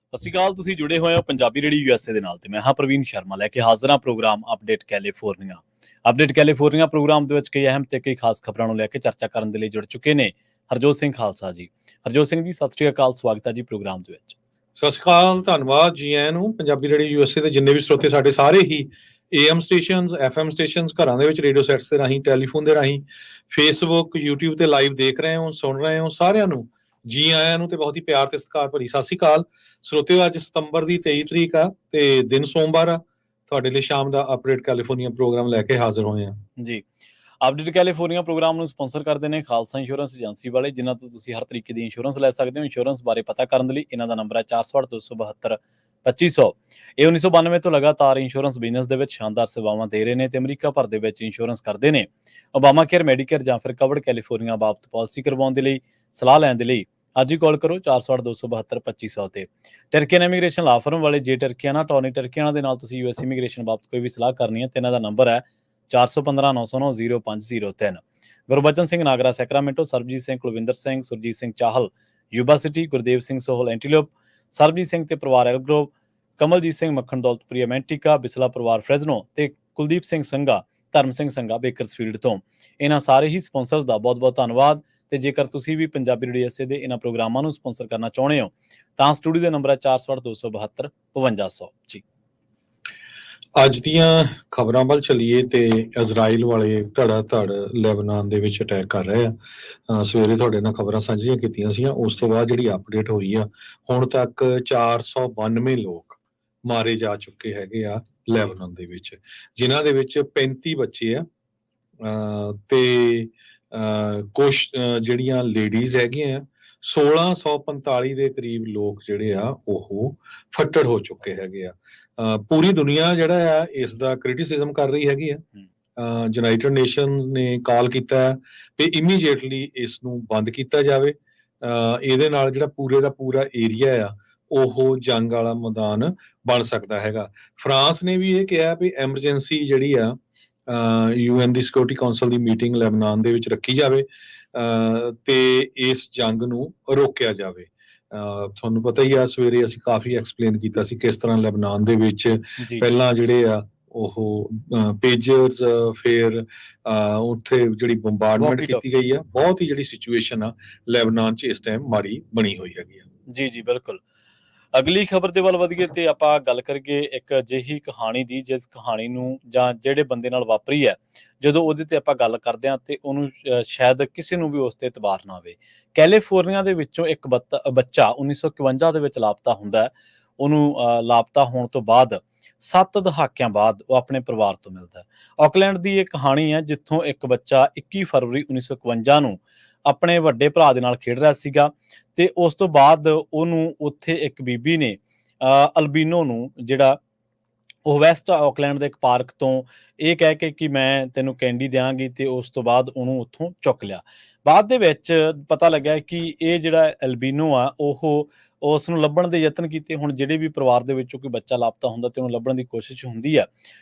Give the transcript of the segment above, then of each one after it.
ਸਤਿ ਸ਼੍ਰੀ ਅਕਾਲ। ਤੁਸੀਂ ਜੁੜੇ ਹੋਏ ਹੋ ਪੰਜਾਬੀ ਰੇਡੀਓ USA ਦੇ ਨਾਲ ਤੇ ਮੈਂ ਹਾਂ ਪ੍ਰਵੀਨ ਸ਼ਰਮਾ ਲੈ ਕੇ ਹਾਜ਼ਰ ਹਾਂ program update California. Update California program ਦੇ ਵਿੱਚ ਕਈ ਅਹਿਮ ਤੇ ਕਈ ਖਾਸ ਖਬਰਾਂ ਨੂੰ ਲੈ ਕੇ ਚਰਚਾ ਕਰਨ ਦੇ ਲਈ ਜੁੜ ਚੁੱਕੇ ਨੇ ਹਰਜੋਤ ਸਿੰਘ ਖਾਲਸਾ ਜੀ। ਹਰਜੋਤ ਸਿੰਘ ਜੀ, ਸਤਿ ਸ਼੍ਰੀ ਅਕਾਲ, ਸਵਾਗਤ ਹੈ ਜੀ ਪ੍ਰੋਗਰਾਮ ਦੇ ਵਿੱਚ। ਸਤਿ ਸ਼੍ਰੀ ਅਕਾਲ, ਧੰਨਵਾਦ ਜੀ ਆਇਆਂ ਨੂੰ। ਪੰਜਾਬੀ ਰੇਡੀਓ USA ਦੇ ਜਿੰਨੇ ਵੀ ਸਰੋਤੇ ਸਾਡੇ ਸਾਰੇ ਹੀ AM ਸਟੇਸ਼ਨਸ, FM ਸਟੇਸ਼ਨਸ, ਘਰਾਂ ਦੇ ਵਿੱਚ ਰੇਡੀਓ ਸੈਟਸ ਦੇ ਰਾਹੀਂ, ਟੈਲੀਫੋਨ ਦੇ ਰਾਹੀਂ, ਫੇਸਬੁੱਕ, YouTube ਤੇ ਲਾਈਵ ਦੇਖ ਰਹੇ ਹੋ, ਸੁਣ ਰਹੇ ਹੋ, ਸਾਰਿਆਂ ਨੂੰ ਜੀ ਆਇਆਂ ਨੂੰ ਤੇ ਬਹੁਤ ਹੀ ਪਿਆਰ ਤੇ ਸਤਿਕਾਰ ਭਰੀ ਸਤਿ ਸ਼੍ਰੀ ਅਕਾਲ। ਸਰੋਤਿਓ, ਅੱਜ ਸਤੰਬਰ ਦੀ 23 ਤਰੀਕ ਆ ਤੇ ਦਿਨ ਸੋਮਵਾਰ ਆ। ਤੁਹਾਡੇ ਲਈ ਸ਼ਾਮ ਦਾ ਅਪਡੇਟ ਕੈਲੀਫੋਰਨੀਆ ਪ੍ਰੋਗਰਾਮ ਲੈ ਕੇ ਹਾਜ਼ਰ ਹੋਏ ਆ ਜੀ। ਅਪਡੇਟ ਕੈਲੀਫੋਰਨੀਆ ਪ੍ਰੋਗਰਾਮ ਨੂੰ ਸਪਾਂਸਰ ਕਰਦੇ ਨੇ ਖਾਲਸਾ ਇੰਸ਼ੋਰੈਂਸ ਏਜੰਸੀ ਵਾਲੇ, ਜਿਨ੍ਹਾਂ ਤੋਂ ਤੁਸੀਂ ਹਰ ਤਰੀਕੇ ਦੀ ਇੰਸ਼ੋਰੈਂਸ ਲੈ ਸਕਦੇ ਹੋ। ਇੰਸ਼ੋਰੈਂਸ ਬਾਰੇ ਪਤਾ ਕਰਨ ਦੇ ਲਈ ਇਹਨਾਂ ਦਾ ਨੰਬਰ ਹੈ 468-272-2500। ਇਹ 1992 ਤੋਂ ਲਗਾਤਾਰ ਇੰਸ਼ੋਰੈਂਸ ਬਿਜ਼ਨਸ ਦੇ ਵਿੱਚ ਸ਼ਾਨਦਾਰ ਸੇਵਾਵਾਂ ਦੇ ਰਹੇ ਨੇ ਤੇ ਅਮਰੀਕਾ ਭਰ ਦੇ ਵਿੱਚ ਇੰਸ਼ੋਰੈਂਸ ਕਰਦੇ ਨੇ। ਓਬਾਮਾ ਕੇਅਰ, ਮੈਡੀਕੇਅਰ ਜਾਂ ਫਿਰ ਕਵਰਡ ਕੈਲੀਫੋਰਨੀਆ ਬਾਬਤ ਪਾਲਿਸੀ ਕਰਵਾਉਣ ਦੇ ਲਈ, ਸਲਾਹ ਲੈਣ ਦੇ ਲਈ ਅੱਜ ਹੀ ਕਾਲ ਕਰੋ 468-272-2500 ਤੇ। ਟਰਕੀਅਨ ਇਮੀਗ੍ਰੇਸ਼ਨ ਲਾ ਫਰਮ ਵਾਲੇ, ਜੇ ਟਰਕੀਆਨਾ, ਟੌਨੀ ਟਰਕੀਆਨਾ ਦੇ ਨਾਲ ਤੁਸੀਂ US ਇਮੀਗ੍ਰੇਸ਼ਨ ਬਾਬਤ ਕੋਈ ਵੀ ਸਲਾਹ ਕਰਨੀ ਹੈ ਤੇ ਇਹਨਾਂ ਦਾ ਨੰਬਰ ਹੈ 415-909-0503। Gurbachan Singh Nagra Sacramento, Sarabjit Singh Kulwinder Singh, Surjit Singh Chahal Yuba City, Gurdev Singh Sohal Antelope, Sarabjit Singh ਤੇ ਪਰਿਵਾਰ ਐਲਗਰੋਵ, ਕਮਲਜੀਤ ਸਿੰਘ ਮੱਖਣ ਦੌਲਤਪੁਰੀ ਮੈਂਟਿਕਾ, ਬਿਸਲਾ ਪਰਿਵਾਰ ਫਰੈਜ਼ਨੋ ਤੇ ਕੁਲਦੀਪ ਸਿੰਘ ਸੰਘਾ, ਧਰਮ ਸਿੰਘ ਸੰਘਾ ਬੇਕਰਸਫੀਲਡ ਤੋਂ। ਇਹਨਾਂ ਸਾਰੇ ਹੀ ਸਪਾਂਸਰਸ ਦਾ ਬਹੁਤ ਬਹੁਤ ਧੰਨਵਾਦ। ਤੇ ਜੇਕਰ ਤੁਸੀਂ ਵੀ ਪੰਜਾਬੀ ਰੇਡੀਓ USA ਦੇ ਇਹਨਾਂ ਪ੍ਰੋਗਰਾਮਾਂ ਨੂੰ ਸਪਾਂਸਰ ਕਰਨਾ ਚਾਹੁੰਦੇ ਹੋ ਤਾਂ ਸਟੂਡੀਓ ਦਾ ਨੰਬਰ ਹੈ 468-272-5200 ਜੀ। ਅੱਜ ਦੀਆਂ ਖਬਰਾਂ ਵੱਲ ਚੱਲੀਏ ਤੇ ਇਜ਼ਰਾਈਲ ਵਾਲੇ ਧੜਾ ਧੜ ਲੈਬਨਾਨ ਦੇ ਵਿੱਚ ਅਟੈਕ ਕਰ ਰਹੇ ਆ। ਸਵੇਰੇ ਤੁਹਾਡੇ ਨਾਲ ਖਬਰਾਂ ਸਾਂਝੀਆਂ ਕੀਤੀਆਂ ਸੀ। ਉਸ ਤੋਂ ਬਾਅਦ ਜਿਹੜੀ ਅਪਡੇਟ ਹੋਈ ਆ, ਹੁਣ ਤੱਕ 492 ਲੋਕ ਮਾਰੇ ਜਾ ਚੁੱਕੇ ਹੈਗੇ ਆ ਲੈਬਨਾਨ ਦੇ ਵਿੱਚ, ਜਿਨ੍ਹਾਂ ਦੇ ਵਿੱਚ 35 ਬੱਚੇ ਆ ਤੇ ਕੁਛ ਜਿਹੜੀਆਂ ਲੇਡੀਜ਼ ਹੈਗੀਆਂ। 1645 ਦੇ ਕਰੀਬ ਲੋਕ ਜਿਹੜੇ ਆ ਉਹ ਫੱਟੜ ਹੋ ਚੁੱਕੇ ਹੈਗੇ ਆ। ਪੂਰੀ ਦੁਨੀਆ ਜਿਹੜਾ ਆ ਇਸ ਦਾ ਕ੍ਰਿਟਿਸਿਜ਼ਮ ਕਰ ਰਹੀ ਹੈਗੀ ਆ। ਯੂਨਾਈਟਿਡ ਨੇਸ਼ਨਸ ਨੇ ਕਾਲ ਕੀਤਾ ਹੈ ਤੇ ਇਮੀਡੀਏਟਲੀ ਇਸ ਨੂੰ ਬੰਦ ਕੀਤਾ ਜਾਵੇ। ਇਹਦੇ ਨਾਲ ਜਿਹੜਾ ਪੂਰੇ ਦਾ ਪੂਰਾ ਏਰੀਆ ਆ ਉਹ ਜੰਗ ਵਾਲਾ ਮੈਦਾਨ ਬਣ ਸਕਦਾ ਹੈਗਾ। ਫਰਾਂਸ ਨੇ ਵੀ ਇਹ ਕਿਹਾ ਵੀ ਐਮਰਜੈਂਸੀ ਜਿਹੜੀ ਆ UN ਦੀ ਸਿਕਿਉਰਿਟੀ ਕਾਉਂਸਲ ਦੀ ਮੀਟਿੰਗ ਲੈਬਨਾਨ ਦੇ ਵਿੱਚ ਰੱਖੀ ਜਾਵੇ ਤੇ ਇਸ ਜੰਗ ਨੂੰ ਰੋਕਿਆ ਜਾਵੇ। ਤੁਹਾਨੂੰ ਪਤਾ ਹੀ ਆ, ਸਵੇਰੇ ਅਸੀਂ ਕਾਫੀ ਐਕਸਪਲੇਨ ਕੀਤਾ ਸੀ ਕਿਸ ਤਰ੍ਹਾਂ ਲੈਬਨਾਨ ਦੇ ਵਿੱਚ ਪਹਿਲਾਂ ਜਿਹੜੇ ਆ ਉਹ ਪੇਜਰਸ, ਫਿਰ ਉੱਥੇ ਜਿਹੜੀ ਬੰਬਾਰਡਮੈਂਟ ਕੀਤੀ ਗਈ ਆ। ਬਹੁਤ ਹੀ ਜਿਹੜੀ ਸਿਚੁਏਸ਼ਨ ਆ ਲੈਬਨਾਨ 'ਚ ਇਸ ਟਾਈਮ ਮਾੜੀ ਬਣੀ ਹੋਈ ਹੈਗੀ ਆ। ਜੀ ਜੀ, ਬਿਲਕੁਲ। ਅਗਲੀ ਖਬਰ ਦੇ ਵੱਲ ਵਧੀਏ ਤੇ ਆਪਾਂ ਗੱਲ ਕਰੀਏ ਇੱਕ ਅਜਿਹੀ ਕਹਾਣੀ ਦੀ ਜਿਸ ਕਹਾਣੀ ਨੂੰ ਜਾਂ ਜਿਹੜੇ ਬੰਦੇ ਨਾਲ ਵਾਪਰੀ ਹੈ, ਜਦੋਂ ਉਹਦੇ ਤੇ ਆਪਾਂ ਗੱਲ ਕਰਦੇ ਹਾਂ ਤੇ ਉਹਨੂੰ ਸ਼ਾਇਦ ਕਿਸੇ ਨੂੰ ਵੀ ਉਸ ਤੇ ਇਤਬਾਰ ਨਾ ਆਵੇ। ਕੈਲੀਫੋਰਨੀਆ ਦੇ ਵਿੱਚੋਂ ਇੱਕ ਬੱਚਾ 1951 ਦੇ ਵਿੱਚ ਲਾਪਤਾ ਹੁੰਦਾ ਹੈ। ਉਹਨੂੰ ਲਾਪਤਾ ਹੋਣ ਤੋਂ ਬਾਅਦ 7 ਦਹਾਕਿਆਂ ਬਾਅਦ ਉਹ ਆਪਣੇ ਪਰਿਵਾਰ ਤੋਂ ਮਿਲਦਾ ਹੈ। ਆਕਲੈਂਡ ਦੀ ਇਹ ਕਹਾਣੀ ਹੈ ਜਿੱਥੋਂ ਇੱਕ ਬੱਚਾ 21 ਫਰਵਰੀ 1951 ਨੂੰ ਆਪਣੇ ਵੱਡੇ ਭਰਾ ਦੇ ਨਾਲ ਖੇਡ ਰਿਹਾ ਸੀਗਾ ਤੇ ਉਸ ਤੋਂ ਬਾਅਦ ਉਹਨੂੰ ਉੱਥੇ ਇੱਕ ਬੀਬੀ ਨੇ ਅਲਬੀਨੋ ਨੂੰ, ਜਿਹੜਾ ਉਹ ਵੈਸਟ ਆਕਲੈਂਡ ਦੇ ਇੱਕ ਪਾਰਕ ਤੋਂ ਇਹ ਕਹਿ ਕੇ ਕਿ ਮੈਂ ਤੈਨੂੰ ਕੈਂਡੀ ਦਿਆਂਗੀ, ਤੇ ਉਸ ਤੋਂ ਬਾਅਦ ਉਹਨੂੰ ਉੱਥੋਂ ਚੁੱਕ ਲਿਆ। ਬਾਅਦ ਦੇ ਵਿੱਚ ਪਤਾ ਲੱਗਿਆ ਕਿ ਇਹ ਜਿਹੜਾ ਐਲਬੀਨੋ ਆ ਉਹ ਉਸ ਨੂੰ ਲੱਭਣ ਦੇ ਯਤਨ ਕੀਤੇ। ਹੁਣ ਜਿਹੜੇ ਵੀ ਪਰਿਵਾਰ ਦੇ ਵਿੱਚੋਂ ਕੋਈ ਬੱਚਾ ਲਾਪਤਾ ਹੁੰਦਾ ਤੇ ਉਹਨੂੰ ਲੱਭਣ ਦੀ ਕੋਸ਼ਿਸ਼ ਹੁੰਦੀ ਆ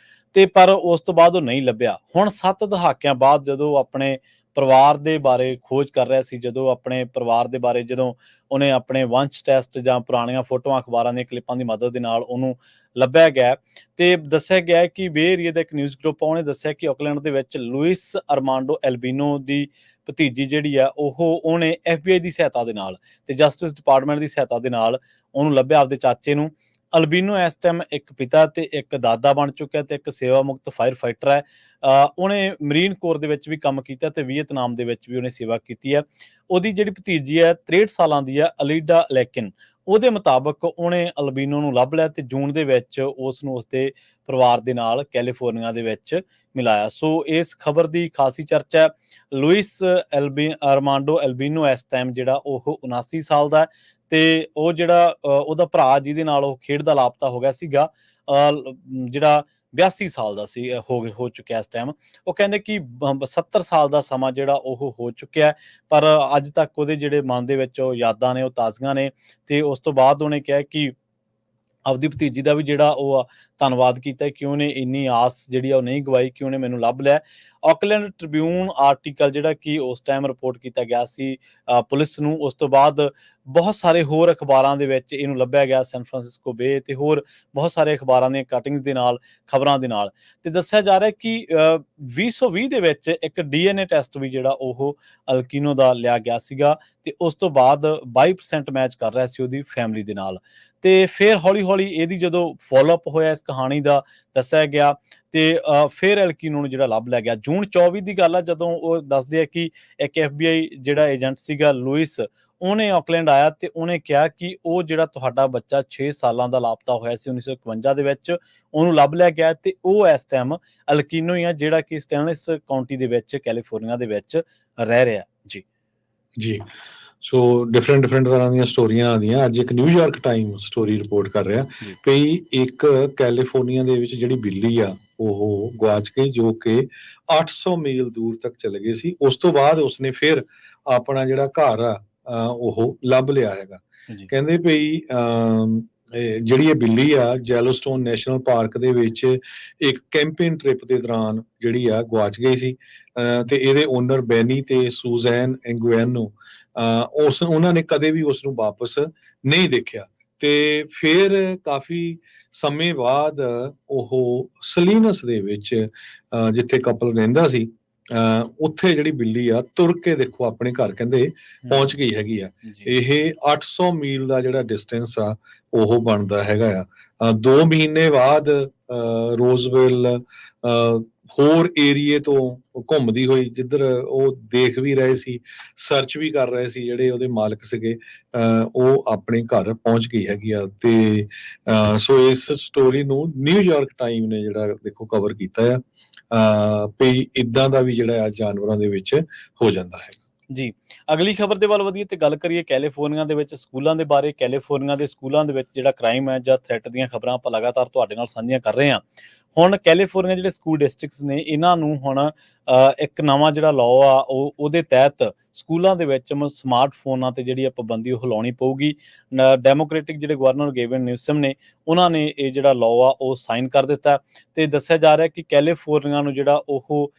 ਤੇ ਪਰ ਉਸ ਤੋਂ ਬਾਅਦ ਉਹ ਨਹੀਂ ਲੱਭਿਆ। ਹੁਣ 7 ਦਹਾਕਿਆਂ ਬਾਅਦ ਜਦੋਂ ਉਹ ਆਪਣੇ ਪਰਿਵਾਰ ਦੇ ਬਾਰੇ ਖੋਜ ਕਰ ਰਿਹਾ ਸੀ, ਜਦੋਂ ਆਪਣੇ ਪਰਿਵਾਰ ਦੇ ਬਾਰੇ ਜਦੋਂ ਉਹਨੇ ਆਪਣੇ ਵੰਸ਼ ਟੈਸਟ ਜਾਂ ਪੁਰਾਣੀਆਂ ਫੋਟੋਆਂ, ਅਖਬਾਰਾਂ ਦੀਆਂ ਕਲਿੱਪਾਂ ਦੀ ਮਦਦ ਦੇ ਨਾਲ ਉਹਨੂੰ ਲੱਭਿਆ ਗਿਆ ਤੇ ਦੱਸਿਆ ਗਿਆ ਕਿ ਬੇ ਏਰੀਏ ਦਾ ਇੱਕ ਨਿਊਜ਼ ਗਰੁੱਪ ਉਹਨੇ ਦੱਸਿਆ ਕਿ ਆਕਲੈਂਡ ਦੇ ਵਿੱਚ ਲੂਇਸ ਅਰਮਾਂਡੋ ਐਲਬੀਨੋ ਦੀ ਭਤੀਜੀ ਜਿਹੜੀ ਆ ਉਹਨੇ FBI ਦੀ ਸਹਾਇਤਾ ਦੇ ਨਾਲ ਤੇ ਜਸਟਿਸ ਡਿਪਾਰਟਮੈਂਟ ਦੀ ਸਹਾਇਤਾ ਦੇ ਨਾਲ ਉਹਨੂੰ ਲੱਭਿਆ, ਆਪਦੇ ਚਾਚੇ ਨੂੰ। ਅਲਬੀਨੋ ਇਸ ਟਾਈਮ ਇੱਕ ਪਿਤਾ ਤੇ ਇੱਕ ਦਾਦਾ ਬਣ ਚੁੱਕਿਆ ਤੇ ਇੱਕ ਸੇਵਾ ਮੁਕਤ ਫਾਇਰ ਫਾਈਟਰ ਹੈ। ਉਹਨੇ ਮਰੀਨ ਕੋਰ ਦੇ ਵਿੱਚ ਵੀ ਕੰਮ ਕੀਤਾ ਤੇ ਵੀਅਤਨਾਮ ਦੇ ਵਿੱਚ ਵੀ ਉਹਨੇ ਸੇਵਾ ਕੀਤੀ ਹੈ। ਉਹਦੀ ਜਿਹੜੀ ਭਤੀਜੀ ਹੈ 63 ਸਾਲਾਂ ਦੀ ਹੈ, ਅਲੀਡਾ ਲੈਕਿਨ, ਉਹਦੇ ਮੁਤਾਬਕ ਉਹਨੇ ਅਲਬੀਨੋ ਨੂੰ ਲੱਭ ਲਿਆ ਤੇ ਜੂਨ ਦੇ ਵਿੱਚ ਉਸ ਨੂੰ ਉਸਦੇ ਪਰਿਵਾਰ ਦੇ ਨਾਲ ਕੈਲੀਫੋਰਨੀਆ ਦੇ ਵਿੱਚ ਮਿਲਾਇਆ। ਸੋ ਇਸ ਖਬਰ ਦੀ ਖਾਸੀ ਚਰਚਾ ਹੈ। ਲੂਇਸ ਅਰਮਾਂਡੋ ਐਲਬੀਨੋ ਇਸ ਟਾਈਮ ਜਿਹੜਾ ਉਹ 79 ਸਾਲ ਦਾ ਤੇ ਉਹ ਜਿਹੜਾ ਉਹਦਾ ਭਰਾ ਜਿਹਦੇ ਨਾਲ ਉਹ ਖੇਡਦਾ ਲਾਪਤਾ ਹੋ ਗਿਆ ਸੀਗਾ, ਜਿਹੜਾ 82 ਸਾਲ ਦਾ ਸੀ, ਹੋ ਚੁੱਕਿਆ ਇਸ ਟਾਈਮ। ਉਹ ਕਹਿੰਦੇ ਕਿ 70 ਸਾਲ ਦਾ ਸਮਾਂ ਜਿਹੜਾ ਉਹ ਹੋ ਚੁੱਕਿਆ, ਪਰ ਅੱਜ ਤੱਕ ਉਹਦੇ ਜਿਹੜੇ ਮਨ ਦੇ ਵਿੱਚ ਉਹ ਯਾਦਾਂ ਨੇ ਉਹ ਤਾਜ਼ੀਆਂ ਨੇ। ਤੇ ਉਸ ਤੋਂ ਬਾਅਦ ਉਹਨੇ ਕਿਹਾ ਕਿ ਆਪਦੀ ਭਤੀਜੀ ਦਾ ਵੀ ਜਿਹੜਾ ਉਹ ਧੰਨਵਾਦ ਕੀਤਾ ਕਿ ਉਹਨੇ ਇੰਨੀ ਆਸ ਜਿਹੜੀ ਆ ਉਹ ਨਹੀਂ ਗਵਾਈ ਕਿ ਉਹਨੇ ਮੈਨੂੰ ਲੱਭ ਲਿਆ। ਆਕਲੈਂਡ ਟ੍ਰਿਬਿਊਨ ਆਰਟੀਕਲ ਜਿਹੜਾ ਕਿ ਉਸ ਟਾਈਮ ਰਿਪੋਰਟ ਕੀਤਾ ਗਿਆ ਸੀ ਪੁਲਿਸ ਨੂੰ, ਉਸ ਤੋਂ ਬਾਅਦ ਬਹੁਤ ਸਾਰੇ ਹੋਰ ਅਖਬਾਰਾਂ ਦੇ ਵਿੱਚ ਇਹਨੂੰ ਲੱਭਿਆ ਗਿਆ, ਸੈਨ ਫਰਾਂਸਿਸਕੋ ਬੇ ਤੇ ਹੋਰ ਬਹੁਤ ਸਾਰੇ ਅਖਬਾਰਾਂ ਦੀਆਂ ਕਟਿੰਗਸ ਦੇ ਨਾਲ, ਖਬਰਾਂ ਦੇ ਨਾਲ। ਤੇ ਦੱਸਿਆ ਜਾ ਰਿਹਾ ਕਿ 2020 ਦੇ ਵਿੱਚ ਇੱਕ DNA ਟੈਸਟ ਵੀ ਜਿਹੜਾ ਉਹ ਅਲਕੀਨੋ ਦਾ ਲਿਆ ਗਿਆ ਸੀਗਾ ਤੇ ਉਸ ਤੋਂ ਬਾਅਦ 22% ਮੈਚ ਕਰ ਰਿਹਾ ਸੀ ਉਹਦੀ ਫੈਮਿਲੀ ਦੇ ਨਾਲ। ਤੇ ਫਿਰ ਹੌਲੀ-ਹੌਲੀ ਇਹਦੀ ਜਦੋਂ ਫਾਲੋਅਪ ਹੋਇਆ ਇਸ ਕਹਾਣੀ ਦਾ, ਦੱਸਿਆ ਗਿਆ ਤੇ ਫਿਰ ਅਲਕੀਨੋ ਨੂੰ ਜਿਹੜਾ ਲੱਭ ਲਿਆ ਗਿਆ। ਜੂਨ 24 ਦੀ ਗੱਲ ਆ, ਜਦੋਂ ਉਹ ਦੱਸਦੇ ਆ ਕਿ ਇੱਕ FBI ਜਿਹੜਾ ਏਜੰਟ ਸੀਗਾ ਲੂਇਸ, ਉਹਨੇ ਆਕਲੈਂਡ ਆਇਆ ਤੇ ਉਹਨੇ ਕਿਹਾ ਕਿ ਉਹ ਜਿਹੜਾ ਤੁਹਾਡਾ ਬੱਚਾ 6 ਸਾਲਾਂ ਦਾ ਲਾਪਤਾ ਹੋਇਆ ਸੀ 1951 ਦੇ ਵਿੱਚ, ਉਹਨੂੰ ਲੱਭ ਲਿਆ ਗਿਆ ਤੇ ਉਹ ਇਸ ਟਾਈਮ ਅਲਕੀਨੋ ਹੀ ਆ, ਜਿਹੜਾ ਕਿ ਸਟੈਨਲੈਸ ਕਾਉਂਟੀ ਦੇ ਵਿੱਚ ਕੈਲੀਫੋਰਨੀਆ ਦੇ ਵਿੱਚ ਰਹਿ ਰਿਹਾ ਜੀ। ਜੀ, ਸੋ ਡਿਫਰੈਂਟ ਤਰ੍ਹਾਂ ਦੀਆਂ ਸਟੋਰੀਆਂ ਆਉਂਦੀਆਂ। ਅੱਜ ਇੱਕ ਨਿਊਯਾਰਕ ਟਾਈਮ ਸਟੋਰੀ ਰਿਪੋਰਟ ਕਰ ਰਿਹਾ ਵੀ ਇੱਕ ਕੈਲੀਫੋਰਨੀਆ ਦੇ ਵਿੱਚ ਜਿਹੜੀ ਬਿੱਲੀ ਆ ਉਹ ਗਵਾਚ ਗਈ, ਜੋ ਕਿ 800 ਮੀਲ ਦੂਰ ਤੱਕ ਚਲੇ ਗਈ ਸੀ। ਉਸ ਤੋਂ ਬਾਅਦ ਉਸਨੇ ਫਿਰ ਆਪਣਾ ਜਿਹੜਾ ਘਰ ਆ ਉਹ ਲੱਭ ਲਿਆ ਹੈਗਾ। ਕਹਿੰਦੇ ਵੀ ਜਿਹੜੀ ਇਹ ਬਿੱਲੀ ਆ ਜੈਲੋਸਟੋਨ ਨੈਸ਼ਨਲ ਪਾਰਕ ਦੇ ਵਿੱਚ ਇੱਕ ਕੈਂਪਿੰਗ ਟ੍ਰਿਪ ਦੇ ਦੌਰਾਨ ਜਿਹੜੀ ਆ ਗਵਾਚ ਗਈ ਸੀ ਤੇ ਇਹਦੇ ਓਨਰ ਬੈਨੀ ਤੇ ਸੂਜ਼ੈਨ ਐਂਗੁਐਨੋ ਉਹਨਾਂ ਨੇ ਕਦੇ ਵੀ ਉਸ ਨੂੰ ਵਾਪਸ ਨਹੀਂ ਦੇਖਿਆ। ਤੇ ਫਿਰ ਕਾਫੀ ਸਮੇਂ ਬਾਅਦ ਉਹ ਸਲੀਨਸ ਦੇ ਵਿੱਚ ਜਿੱਥੇ ਕਪਲ ਰਹਿੰਦਾ ਸੀ ਉੱਥੇ ਜਿਹੜੀ ਬਿੱਲੀ ਆ ਤੁਰ ਕੇ ਦੇਖੋ ਆਪਣੇ ਘਰ ਕਹਿੰਦੇ ਪਹੁੰਚ ਗਈ ਹੈਗੀ ਆ। ਇਹ 800 ਮੀਲ ਦਾ ਜਿਹੜਾ ਡਿਸਟੈਂਸ ਆ ਉਹ ਬਣਦਾ ਹੈਗਾ ਆ। 2 ਮਹੀਨੇ ਬਾਅਦ ਰੋਜ਼ਵਿਲ ਹੋਰ ਏਰੀਏ ਤੋਂ ਘੁੰਮਦੀ ਹੋਈ, ਜਿੱਧਰ ਉਹ ਦੇਖ ਵੀ ਰਹੇ ਸੀ, ਸਰਚ ਵੀ ਕਰ ਰਹੇ ਸੀ ਜਿਹੜੇ ਉਹਦੇ ਮਾਲਕ ਸੀਗੇ, ਉਹ ਆਪਣੇ ਘਰ ਪਹੁੰਚ ਗਈ ਹੈਗੀ ਆ। ਤੇ ਸੋ ਇਸ ਸਟੋਰੀ ਨੂੰ ਨਿਊਯਾਰਕ ਟਾਈਮ ਨੇ ਜਿਹੜਾ ਦੇਖੋ ਕਵਰ ਕੀਤਾ ਆ ਵੀ ਇਦਾਂ ਦਾ ਵੀ ਜਿਹੜਾ ਆ ਜਾਨਵਰਾਂ ਦੇ ਵਿੱਚ ਹੋ ਜਾਂਦਾ ਹੈ ਜੀ। ਅਗਲੀ ਖਬਰ ਦੇ ਵੱਲ ਵਧੀਏ ਤੇ ਗੱਲ ਕਰੀਏ ਕੈਲੀਫੋਰਨੀਆ ਦੇ ਵਿੱਚ ਸਕੂਲਾਂ ਦੇ ਬਾਰੇ। ਕੈਲੀਫੋਰਨੀਆ ਦੇ ਸਕੂਲਾਂ ਦੇ ਵਿੱਚ ਜਿਹੜਾ ਕ੍ਰਾਈਮ ਹੈ ਜਾਂ ਥ੍ਰੈਟ ਦੀਆਂ ਖਬਰਾਂ ਆਪਾਂ ਲਗਾਤਾਰ ਤੁਹਾਡੇ ਨਾਲ ਸਾਂਝੀਆਂ ਕਰ ਰਹੇ ਹਾਂ। ਹੁਣ ਕੈਲੀਫੋਰਨੀਆ ਜਿਹੜੇ ਸਕੂਲ ਡਿਸਟ੍ਰਿਕਟਸ ਨੇ, ਇਹਨਾਂ ਨੂੰ ਹੁਣ ਇੱਕ ਨਵਾਂ ਜਿਹੜਾ ਲਾਅ ਆ ਉਹਦੇ ਤਹਿਤ ਸਕੂਲਾਂ ਦੇ ਵਿੱਚ ਸਮਾਰਟਫੋਨਾਂ ਤੇ ਜਿਹੜੀ ਪਾਬੰਦੀ ਉਹ ਲਾਉਣੀ ਪਊਗੀ। ਡੈਮੋਕ੍ਰੈਟਿਕ ਜਿਹੜੇ ਗਵਰਨਰ ਗੇਵਿਨ ਨਿਊਸਮ ਨੇ, ਉਹਨਾਂ ਨੇ ਇਹ ਜਿਹੜਾ ਲਾਅ ਆ ਉਹ ਸਾਈਨ ਕਰ ਦਿੱਤਾ ਤੇ ਦੱਸਿਆ ਜਾ ਰਿਹਾ ਕਿ ਕੈਲੀਫੋਰਨੀਆ ਨੂੰ ਜਿਹੜਾ ਉਹ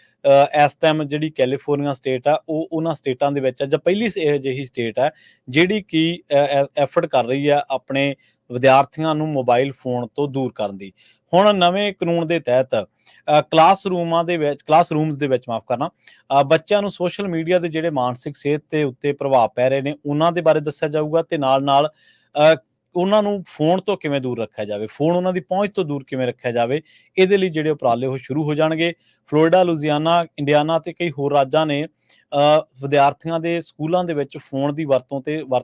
ਇਸ ਟਾਈਮ ਜਿਹੜੀ ਕੈਲੀਫੋਰਨੀਆ ਸਟੇਟ ਆ ਉਹ ਉਹਨਾਂ ਸਟੇਟਾਂ ਦੇ ਵਿੱਚ ਜਾਂ ਪਹਿਲੀ ਇਹੋ ਜਿਹੀ ਸਟੇਟ ਹੈ ਜਿਹੜੀ ਕਿ ਐਫਰਟ ਕਰ ਰਹੀ ਹੈ ਆਪਣੇ ਵਿਦਿਆਰਥੀਆਂ ਨੂੰ ਮੋਬਾਈਲ ਫੋਨ ਤੋਂ ਦੂਰ ਕਰਨ ਦੀ। ਹੁਣ ਨਵੇਂ ਕਾਨੂੰਨ ਦੇ ਤਹਿਤ ਕਲਾਸਰੂਮਸ ਦੇ ਵਿੱਚ ਬੱਚਿਆਂ ਨੂੰ ਸੋਸ਼ਲ ਮੀਡੀਆ ਦੇ ਜਿਹੜੇ ਮਾਨਸਿਕ ਸਿਹਤ ਦੇ ਉੱਤੇ ਪ੍ਰਭਾਵ ਪੈ ਰਹੇ ਨੇ ਉਹਨਾਂ ਦੇ ਬਾਰੇ ਦੱਸਿਆ ਜਾਊਗਾ ਤੇ ਨਾਲ ਉਹਨਾਂ ਨੂੰ ਫੋਨ ਤੋਂ ਕਿਵੇਂ ਦੂਰ ਰੱਖਿਆ ਜਾਵੇ, ਫੋਨ ਉਹਨਾਂ ਦੀ ਪਹੁੰਚ ਤੋਂ ਦੂਰ ਕਿਵੇਂ ਰੱਖਿਆ ਜਾਵੇ, ਇਹਦੇ ਲਈ ਜਿਹੜੇ ਉਪਰਾਲੇ ਉਹ ਸ਼ੁਰੂ ਹੋ ਜਾਣਗੇ। ਫਲੋਰੀਡਾ, ਲੁਜ਼ੀਆਨਾ, ਇੰਡੀਆਨਾ ਤੇ ਕਈ ਹੋਰ ਰਾਜਾਂ ਨੇ ਵਿਦਿਆਰਥੀਆਂ ਦੇ ਸਕੂਲਾਂ ਦੇ ਵਿੱਚ ਫੋਨ ਦੀ ਵਰਤੋਂ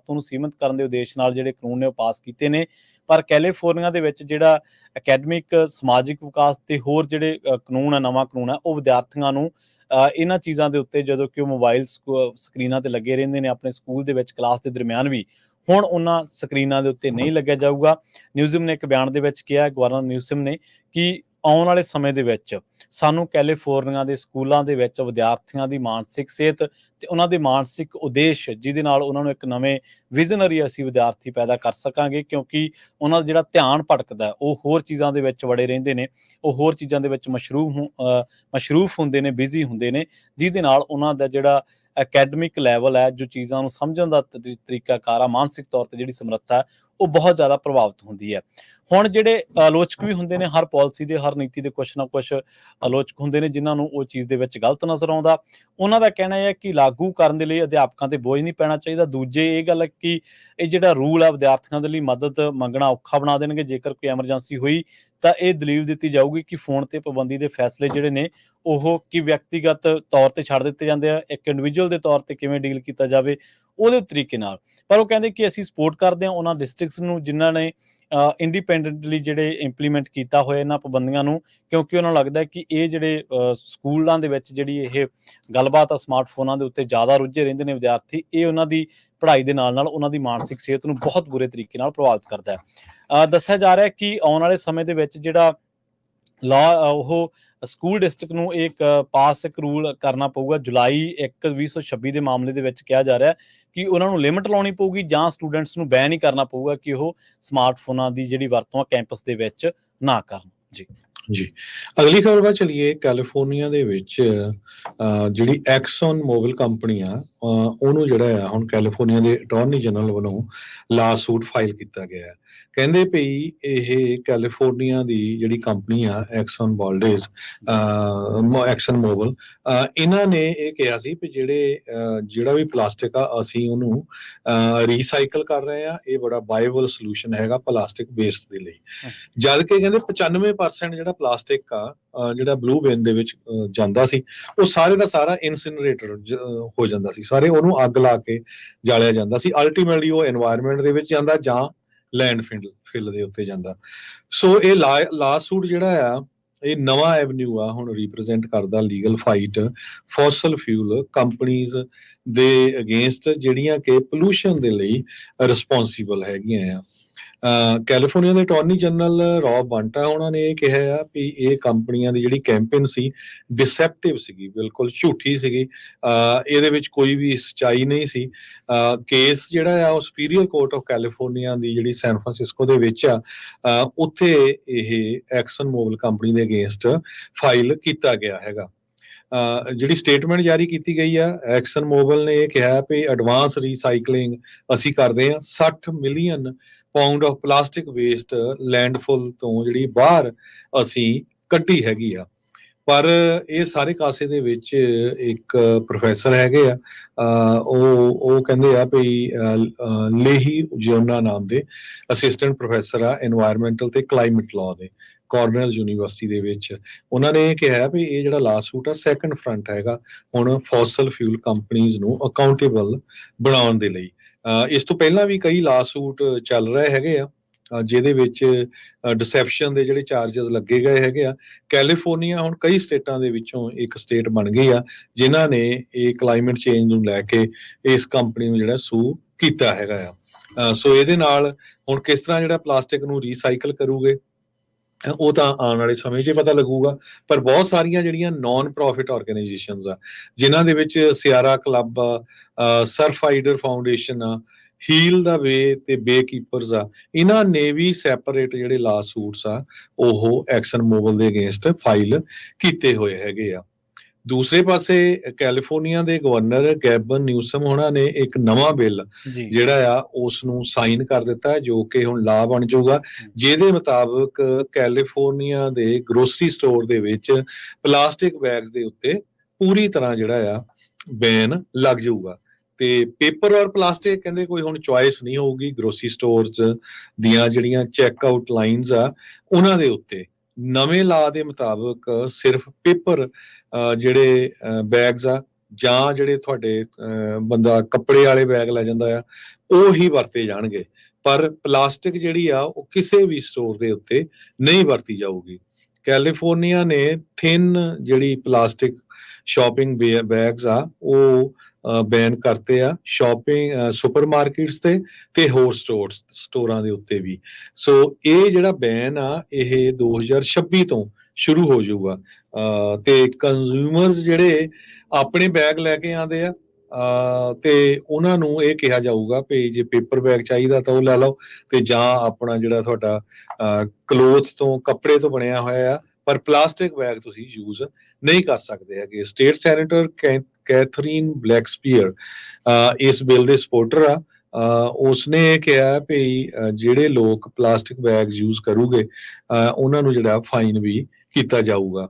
ਨੂੰ ਸੀਮਿਤ ਕਰਨ ਦੇ ਉਦੇਸ਼ ਨਾਲ ਜਿਹੜੇ ਕਾਨੂੰਨ ਨੇ ਉਹ ਪਾਸ ਕੀਤੇ ਨੇ। ਪਰ ਕੈਲੀਫੋਰਨੀਆ ਦੇ ਵਿੱਚ ਜਿਹੜਾ ਅਕੈਡਮਿਕ, ਸਮਾਜਿਕ ਵਿਕਾਸ ਤੇ ਹੋਰ ਜਿਹੜੇ ਕਾਨੂੰਨ ਆ, ਨਵਾਂ ਕਾਨੂੰਨ ਆ, ਉਹ ਵਿਦਿਆਰਥੀਆਂ ਨੂੰ ਇਹਨਾਂ ਚੀਜ਼ਾਂ ਦੇ ਉੱਤੇ, ਜਦੋਂ ਕਿ ਉਹ ਮੋਬਾਈਲ ਸਕਰੀਨਾਂ ਤੇ ਲੱਗੇ ਰਹਿੰਦੇ ਨੇ ਆਪਣੇ ਸਕੂਲ ਦੇ ਵਿੱਚ ਕਲਾਸ ਦੇ ਦਰਮਿਆਨ ਵੀ, ਹੁਣ ਉਹਨਾਂ ਸਕਰੀਨਾਂ ਦੇ ਉੱਤੇ ਨਹੀਂ ਲੱਗਿਆ ਜਾਊਗਾ। ਨਿਊਜ਼ਮ ਨੇ ਇੱਕ ਬਿਆਨ ਦੇ ਵਿੱਚ ਕਿਹਾ, ਗਵਰਨਰ ਨਿਊਸਮ ਨੇ, ਕਿ ਆਉਣ ਵਾਲੇ ਸਮੇਂ ਦੇ ਵਿੱਚ ਸਾਨੂੰ ਕੈਲੀਫੋਰਨੀਆ ਦੇ ਸਕੂਲਾਂ ਦੇ ਵਿੱਚ ਵਿਦਿਆਰਥੀਆਂ ਦੀ ਮਾਨਸਿਕ ਸਿਹਤ ਤੇ ਉਹਨਾਂ ਦੇ ਮਾਨਸਿਕ ਉਦੇਸ਼, ਜਿਹਦੇ ਨਾਲ ਉਹਨਾਂ ਨੂੰ ਇੱਕ ਨਵੇਂ ਵਿਜ਼ਨਰੀ ਅਸੀਂ ਵਿਦਿਆਰਥੀ ਪੈਦਾ ਕਰ ਸਕਾਂਗੇ, ਕਿਉਂਕਿ ਉਹਨਾਂ ਦਾ ਜਿਹੜਾ ਧਿਆਨ ਭਟਕਦਾ ਉਹ ਹੋਰ ਚੀਜ਼ਾਂ ਦੇ ਵਿੱਚ ਵੜੇ ਰਹਿੰਦੇ ਨੇ, ਉਹ ਹੋਰ ਚੀਜ਼ਾਂ ਦੇ ਵਿੱਚ ਮਸ਼ਰੂਫ ਹੁੰਦੇ ਨੇ, ਬਿਜ਼ੀ ਹੁੰਦੇ ਨੇ, ਜਿਹਦੇ ਨਾਲ ਉਹਨਾਂ ਦਾ ਜਿਹੜਾ ਅਕੈਡਮਿਕ ਲੈਵਲ ਹੈ, ਜੋ ਚੀਜ਼ਾਂ ਨੂੰ ਸਮਝਣ ਦਾ ਤਰੀਕਾਕਾਰ ਆ, ਮਾਨਸਿਕ ਤੌਰ ਤੇ ਜਿਹੜੀ ਸਮਰੱਥਾ ਹੈ, ਉਹ ਬਹੁਤ ਜ਼ਿਆਦਾ ਪ੍ਰਭਾਵਿਤ ਹੁੰਦੀ ਹੈ। ਹੁਣ ਜਿਹੜੇ ਆਲੋਚਕ ਵੀ ਹੁੰਦੇ ਨੇ, ਹਰ ਪਾਲਿਸੀ ਦੇ, ਹਰ ਨੀਤੀ ਦੇ ਕੁਛ ਨਾ ਕੁਛ ਆਲੋਚਕ ਹੁੰਦੇ ਨੇ ਜਿਨ੍ਹਾਂ ਨੂੰ ਉਹ ਚੀਜ਼ ਦੇ ਵਿੱਚ ਗਲਤ ਨਜ਼ਰ ਆਉਂਦਾ। ਉਹਨਾਂ ਦਾ ਕਹਿਣਾ ਹੈ ਕਿ ਲਾਗੂ ਕਰਨ ਦੇ ਲਈ ਅਧਿਆਪਕਾਂ ਤੇ ਬੋਝ ਨਹੀਂ ਪੈਣਾ ਚਾਹੀਦਾ। ਦੂਜੇ ਇਹ ਗੱਲ ਹੈ ਕਿ ਇਹ ਜਿਹੜਾ ਰੂਲ ਹੈ ਵਿਦਿਆਰਥੀਆਂ ਦੇ ਲਈ ਮਦਦ ਮੰਗਣਾ ਔਖਾ ਬਣਾ ਦੇਣਗੇ। ਜੇਕਰ ਕੋਈ ਐਮਰਜੈਂਸੀ ਹੋਈ ਤਾਂ ਇਹ ਦਲੀਲ ਦਿੱਤੀ ਜਾਊਗੀ ਕਿ ਫੋਨ ਤੇ ਪਾਬੰਦੀ ਦੇ ਫੈਸਲੇ ਜਿਹੜੇ ਨੇ ਉਹ ਕਿ ਵਿਅਕਤੀਗਤ ਤੌਰ ਤੇ ਛੱਡ ਦਿੱਤੇ ਜਾਂਦੇ ਆ, ਇੱਕ ਇੰਡੀਵਿਜੂਅਲ ਦੇ ਤੌਰ ਤੇ ਕਿਵੇਂ ਡੀਲ ਕੀਤਾ ਜਾਵੇ ਉਹਦੇ ਤਰੀਕੇ ਨਾਲ। ਪਰ ਉਹ ਕਹਿੰਦੇ ਕਿ ਅਸੀਂ ਸਪੋਰਟ ਕਰਦੇ ਹਾਂ ਉਹਨਾਂ ਡਿਸਟ੍ਰਿਕਟਸ ਨੂੰ ਜਿਨ੍ਹਾਂ ਨੇ ਇੰਡੀਪੈਂਡੈਂਟਲੀ ਜਿਹੜੇ ਇੰਪਲੀਮੈਂਟ ਕੀਤਾ ਹੋਇਆ ਇਹਨਾਂ ਪਾਬੰਦੀਆਂ ਨੂੰ, ਕਿਉਂਕਿ ਉਹਨਾਂ ਨੂੰ ਲੱਗਦਾ ਕਿ ਇਹ ਜਿਹੜੇ ਸਕੂਲਾਂ ਦੇ ਵਿੱਚ ਜਿਹੜੀ ਇਹ ਗੱਲਬਾਤ ਆ ਸਮਾਰਟਫੋਨਾਂ ਦੇ ਉੱਤੇ ਜ਼ਿਆਦਾ ਰੁੱਝੇ ਰਹਿੰਦੇ ਨੇ ਵਿਦਿਆਰਥੀ, ਇਹ ਉਹਨਾਂ ਦੀ ਪੜ੍ਹਾਈ ਦੇ ਨਾਲ ਉਹਨਾਂ ਦੀ ਮਾਨਸਿਕ ਸਿਹਤ ਨੂੰ ਬਹੁਤ ਬੁਰੇ ਤਰੀਕੇ ਨਾਲ ਪ੍ਰਭਾਵਿਤ ਕਰਦਾ ਹੈ। ਦੱਸਿਆ ਜਾ ਰਿਹਾ ਕਿ ਆਉਣ ਵਾਲੇ ਸਮੇਂ ਦੇ ਵਿੱਚ ਜਿਹੜਾ ਲਾ ਉਹ ਸਕੂਲ ਡਿਸਟ੍ਰਿਕਟ ਨੂੰ ਇੱਕ ਪਾਸ ਇੱਕ ਰੂਲ ਕਰਨਾ ਪਊਗਾ ਜੁਲਾਈ 1 2026 ਦੇ ਮਾਮਲੇ ਦੇ ਵਿੱਚ। ਕਿਹਾ ਜਾ ਰਿਹਾ ਕਿ ਉਹਨਾਂ ਨੂੰ ਲਿਮਟ ਲਾਉਣੀ ਪਊਗੀ ਜਾਂ ਸਟੂਡੈਂਟਸ ਨੂੰ ਬੈਨ ਹੀ ਕਰਨਾ ਪਊਗਾ ਕਿ ਉਹ ਸਮਾਰਟਫੋਨਾਂ ਦੀ ਜਿਹੜੀ ਵਰਤੋਂ ਆ ਕੈਂਪਸ ਦੇ ਵਿੱਚ ਨਾ ਕਰਨ। ਜੀ ਜੀ, ਅਗਲੀ ਖਬਰ ਵੱਲ ਚਲੀਏ। ਕੈਲੀਫੋਰਨੀਆ ਦੇ ਵਿੱਚ ਜਿਹੜੀ ਐਕਸਨ ਮੋਬਿਲ ਕੰਪਨੀ ਆ ਉਹਨੂੰ ਜਿਹੜਾ ਆ ਹੁਣ ਕੈਲੀਫੋਰਨੀਆ ਦੇ ਅਟਾਰਨੀ ਜਨਰਲ ਵੱਲੋਂ ਲਾ ਸੂਟ ਫਾਈਲ ਕੀਤਾ ਗਿਆ ਹੈ। ਕਹਿੰਦੇ ਭਈ ਇਹ ਕੈਲੀਫੋਰਨੀਆ ਦੀ ਜਿਹੜੀ ਕੰਪਨੀ ਆ ਐਕਸਨ ਬਾਲਡੇਜ਼ ਐਕਸਨ ਮੋਬਿਲ, ਇਹਨਾਂ ਨੇ ਇਹ ਕਿਹਾ ਸੀ ਵੀ ਜਿਹੜਾ ਵੀ ਪਲਾਸਟਿਕ ਆ ਅਸੀਂ ਉਹਨੂੰ ਰੀਸਾਈਕਲ ਕਰ ਰਹੇ ਆ। ਇਹ ਬੜਾ ਵਾਇਬਲ ਸੋਲੂਸ਼ਨ ਹੈਗਾ ਪਲਾਸਟਿਕ ਵੇਸਟ ਦੇ ਲਈ। ਜਦ ਕਿ ਕਹਿੰਦੇ 95% ਜਿਹੜਾ ਪਲਾਸਟਿਕ ਆ ਜਿਹੜਾ ਬਲੂ ਬੇਨ ਦੇ ਵਿੱਚ ਜਾਂਦਾ ਸੀ ਉਹ ਸਾਰੇ ਦਾ ਸਾਰਾ ਇਨਸਿਨਰੇਟਰ ਹੋ ਜਾਂਦਾ ਸੀ, ਸਾਰੇ ਉਹਨੂੰ ਅੱਗ ਲਾ ਕੇ ਜਾਲਿਆ ਜਾਂਦਾ ਸੀ। ਅਲਟੀਮੇਟਲੀ ਉਹ এনवायरमेंट ਦੇ ਵਿੱਚ ਜਾਂਦਾ ਜਾਂ ਲੈਂਡ ਫਿਲ ਦੇ ਉੱਤੇ ਜਾਂਦਾ। ਸੋ ਇਹ ਲਾ ਸੂਟ ਜਿਹੜਾ ਆ ਇਹ ਨਵਾਂ ਐਵਨਿਊ ਆ ਹੁਣ ਰਿਪਰੈਜ਼ੈਂਟ ਕਰਦਾ legal fight fossil fuel companies ਦੇ ਅਗੇਂਸਟ ਜਿਹੜੀਆਂ ਕਿ ਪੋਲੂਸ਼ਨ ਦੇ ਲਈ ਰਿਸਪੌਂਸੀਬਲ ਹੈਗੀਆਂ ਆ। ਕੈਲੀਫੋਰਨੀਆ ਦੇ ਅਟਾਰਨੀ ਜਨਰਲ ਰੌਬ ਬੰਟਾ ਉਹਨਾਂ ਨੇ ਇਹ ਕਿਹਾ ਆ ਵੀ ਇਹ ਕੰਪਨੀਆਂ ਦੀ ਜਿਹੜੀ ਕੈਂਪੇਨ ਸੀ ਡਿਸੈਪਟਿਵ ਸੀਗੀ, ਬਿਲਕੁਲ ਝੂਠੀ ਸੀਗੀ। ਇਹਦੇ ਵਿੱਚ ਕੋਈ ਵੀ ਸੱਚਾਈ ਨਹੀਂ ਸੀ। ਕੇਸ ਜਿਹੜਾ ਆ ਉਹ ਸੁਪੀਰੀਅਰ ਕੋਰਟ ਆਫ ਕੈਲੀਫੋਰਨੀਆ ਦੀ ਜਿਹੜੀ ਸੈਨ ਫਰਾਂਸਿਸਕੋ ਦੇ ਵਿੱਚ ਆ ਉੱਥੇ ਇਹ ਐਕਸਨ ਮੋਬਿਲ ਕੰਪਨੀ ਦੇ ਅਗੇਂਸਟ ਫਾਈਲ ਕੀਤਾ ਗਿਆ ਹੈਗਾ। ਜਿਹੜੀ ਸਟੇਟਮੈਂਟ ਜਾਰੀ ਕੀਤੀ ਗਈ ਆ ਐਕਸਨ ਮੋਬਿਲ ਨੇ ਇਹ ਕਿਹਾ ਵੀ ਐਡਵਾਂਸ ਰੀਸਾਈਕਲਿੰਗ ਅਸੀਂ ਕਰਦੇ ਹਾਂ। 60 million pound of plastic waste landfill ਤੋਂ ਜਿਹੜੀ ਬਾਹਰ ਅਸੀਂ ਕੱਢੀ ਹੈਗੀ ਆ। ਪਰ ਇਹ ਸਾਰੇ ਕਾਸੇ ਦੇ ਵਿੱਚ ਇੱਕ ਪ੍ਰੋਫੈਸਰ ਹੈਗੇ ਆ ਉਹ ਕਹਿੰਦੇ ਆ ਵੀ ਲੇਹੀ ਜਿਓਨਾ ਨਾਮ ਦੇ ਅਸਿਸਟੈਂਟ ਪ੍ਰੋਫੈਸਰ ਆ এনवायरमेंटल ਤੇ ਕਲਾਈਮੇਟ ਲਾਅ ਦੇ ਕਾਰਨੈਲ ਯੂਨੀਵਰਸਿਟੀ ਦੇ ਵਿੱਚ। ਉਹਨਾਂ ਨੇ ਇਹ ਕਿਹਾ ਵੀ ਇਹ ਜਿਹੜਾ ਲਾ ਸੂਟ ਆ ਸੈਕੰਡ ਫਰੰਟ ਹੈਗਾ ਹੁਣ ਫੋਸਲ ਫਿਊਲ ਕੰਪਨੀਜ਼ ਨੂੰ ਅਕਾਊਂਟੇਬਲ ਬਣਾਉਣ ਦੇ ਲਈ। ਇਸ ਤੋਂ ਪਹਿਲਾਂ ਵੀ ਕਈ ਲਾ ਸੂਟ ਚੱਲ ਰਹੇ ਹੈਗੇ ਆ ਜਿਹਦੇ ਵਿੱਚ ਡਿਸੈਪਸ਼ਨ ਦੇ ਜਿਹੜੇ ਚਾਰजेस ਲੱਗੇ ਗਏ ਹੈਗੇ ਆ। ਕੈਲੀਫੋਰਨੀਆ ਹੁਣ ਕਈ ਸਟੇਟਾਂ ਦੇ ਵਿੱਚੋਂ ਇੱਕ ਸਟੇਟ ਬਣ ਗਈ ਆ ਜਿਨ੍ਹਾਂ ਨੇ ਇਹ ਕਲਾਈਮੇਟ ਚੇਂਜ ਨੂੰ ਲੈ ਕੇ ਇਸ ਕੰਪਨੀ ਨੂੰ ਜਿਹੜਾ ਸੂ ਕੀਤਾ ਹੈਗਾ ਆ। ਸੋ ਇਹਦੇ ਨਾਲ ਹੁਣ ਕਿਸ ਤਰ੍ਹਾਂ ਜਿਹੜਾ ਪਲਾਸਟਿਕ ਨੂੰ ਰੀਸਾਈਕਲ ਕਰੂਗੇ ਉਹ ਤਾਂ ਆਉਣ ਵਾਲੇ ਸਮੇਂ 'ਚ ਪਤਾ ਲੱਗੂਗਾ। ਪਰ ਬਹੁਤ ਸਾਰੀਆਂ ਜਿਹੜੀਆਂ ਨਾਨ ਪ੍ਰੋਫਿਟ ਆਰਗੇਨਾਈਜੇਸ਼ਨਸ ਆ ਜਿਨ੍ਹਾਂ ਦੇ ਵਿੱਚ ਸਿਆਰਾ ਕਲੱਬ ਆ, ਸਰਫਾਈਡਰ ਫਾਊਂਡੇਸ਼ਨ ਆ, ਹੀਲ ਦਾ ਵੇ ਤੇ ਬੇ ਕੀਪਰਸ ਆ, ਇਹਨਾਂ ਨੇ ਵੀ ਸੈਪਰੇਟ ਜਿਹੜੇ ਲਾ ਸੂਟਸ ਆ ਉਹ ਐਕਸਨ ਮੋਬਿਲ ਦੇ ਅਗੇਂਸਟ ਫਾਈਲ ਕੀਤੇ ਹੋਏ ਹੈਗੇ ਆ। ਦੂਸਰੇ ਪਾਸੇ ਕੈਲੀਫੋਰਨੀਆ ਦੇ ਗਵਰਨਰ ਗੈਬਨ ਨਿਊਸਮ ਹੋਣਾ ਨੇ ਇੱਕ ਨਵਾਂ ਬਿੱਲ ਜਿਹੜਾ ਆ ਉਸ ਨੂੰ ਸਾਈਨ ਕਰ ਦਿੱਤਾ ਜੋ ਕਿ ਹੁਣ ਲਾ ਬਣ ਜਾਊਗਾ, ਜਿਹਦੇ ਮੁਤਾਬਕ ਕੈਲੀਫੋਰਨੀਆ ਦੇ ਗਰੋਸਰੀ ਸਟੋਰ ਦੇ ਵਿੱਚ ਪਲਾਸਟਿਕ ਬੈਗਸ ਦੇ ਉੱਤੇ ਪੂਰੀ ਤਰ੍ਹਾਂ ਜਿਹੜਾ ਆ ਬੈਨ ਲੱਗ ਜਾਊਗਾ। ਤੇ ਪੇਪਰ ਔਰ ਪਲਾਸਟਿਕ ਕਹਿੰਦੇ ਕੋਈ ਹੁਣ ਚੁਆਇਸ ਨਹੀਂ ਹੋਊਗੀ ਗਰੋਸਰੀ ਸਟੋਰਸ ਦੀਆਂ ਜਿਹੜੀਆਂ ਚੈੱਕ ਆਊਟ ਲਾਈਨਸ ਆ ਉਹਨਾਂ ਦੇ ਉੱਤੇ। ਨਵੇਂ ਲਾ ਦੇ ਮੁਤਾਬਕ ਸਿਰਫ ਪੇਪਰ ਜਿਹੜੇ ਬੈਗਸ ਆ ਜਾਂ ਜਿਹੜੇ ਤੁਹਾਡੇ ਬੰਦਾ ਕੱਪੜੇ ਵਾਲੇ ਬੈਗ ਲੈ ਜਾਂਦਾ ਆ ਉਹ ਹੀ ਵਰਤੇ ਜਾਣਗੇ। ਪਰ ਪਲਾਸਟਿਕ ਜਿਹੜੀ ਆ ਉਹ ਕਿਸੇ ਵੀ ਸਟੋਰ ਦੇ ਉੱਤੇ ਨਹੀਂ ਵਰਤੀ ਜਾਊਗੀ। ਕੈਲੀਫੋਰਨੀਆ ਨੇ ਥਿਨ ਜਿਹੜੀ ਪਲਾਸਟਿਕ ਸ਼ਾਪਿੰਗ ਬੈਗਸ ਆ ਉਹ ਬੈਨ ਕਰਤੇ ਆ ਸ਼ਾਪਿੰਗ ਸੁਪਰਮਾਰਕੀਟਸ ਤੇ ਹੋਰ ਸਟੋਰਾਂ ਦੇ ਉੱਤੇ ਵੀ। ਸੋ ਇਹ ਜਿਹੜਾ ਬੈਨ ਆ ਇਹ 2026 ਤੋਂ ਸ਼ੁਰੂ ਹੋ ਜਾਊਗਾ ਤੇ ਕੰਜ਼ਿਊਮਰਸ ਜਿਹੜੇ ਆਪਣੇ ਬੈਗ ਲੈ ਕੇ ਆਉਂਦੇ ਆ ਤੇ ਉਹਨਾਂ ਨੂੰ ਇਹ ਕਿਹਾ ਜਾਊਗਾ ਵੀ ਜੇ ਪੇਪਰ ਬੈਗ ਚਾਹੀਦਾ ਤਾਂ ਉਹ ਲੈ ਲਓ ਤੇ ਜਾਂ ਆਪਣਾ ਜਿਹੜਾ ਤੁਹਾਡਾ ਕਲੋਥ ਤੋਂ ਕੱਪੜੇ ਤੋਂ ਬਣਿਆ ਹੋਇਆ ਆ ਪਰ ਪਲਾਸਟਿਕ ਬੈਗ ਤੁਸੀਂ ਯੂਜ਼ ਨਹੀਂ ਕਰ ਸਕਦੇ ਹੈਗੇ। ਸਟੇਟ ਸੈਨੇਟਰ ਕੈਥਰੀਨ ਬਲੈਕਸਪੀਅਰ ਇਸ ਬਿੱਲ ਦੇ ਸਪੋਰਟਰ ਆ। ਉਸਨੇ ਇਹ ਕਿਹਾ ਵੀ ਜਿਹੜੇ ਲੋਕ ਪਲਾਸਟਿਕ ਬੈਗ ਯੂਜ਼ ਕਰੂਗੇ ਉਹਨਾਂ ਨੂੰ ਜਿਹੜਾ ਫਾਈਨ ਵੀ ਕੀਤਾ ਜਾਊਗਾ।